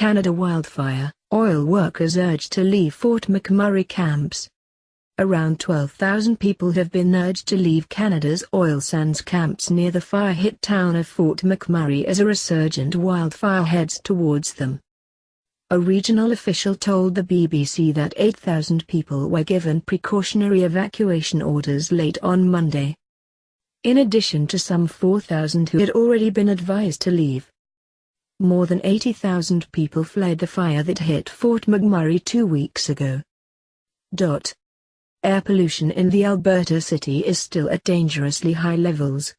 Canada wildfire, oil workers urged to leave Fort McMurray camps. Around 12,000 people have been urged to leave Canada's oil sands camps near the fire-hit town of Fort McMurray as a resurgent wildfire heads towards them. A regional official told the BBC that 8,000 people were given precautionary evacuation orders late on Monday, in addition to some 4,000 who had already been advised to leave. More than 80,000 people fled the fire that hit Fort McMurray 2 weeks ago. Air pollution in the Alberta city is still at dangerously high levels.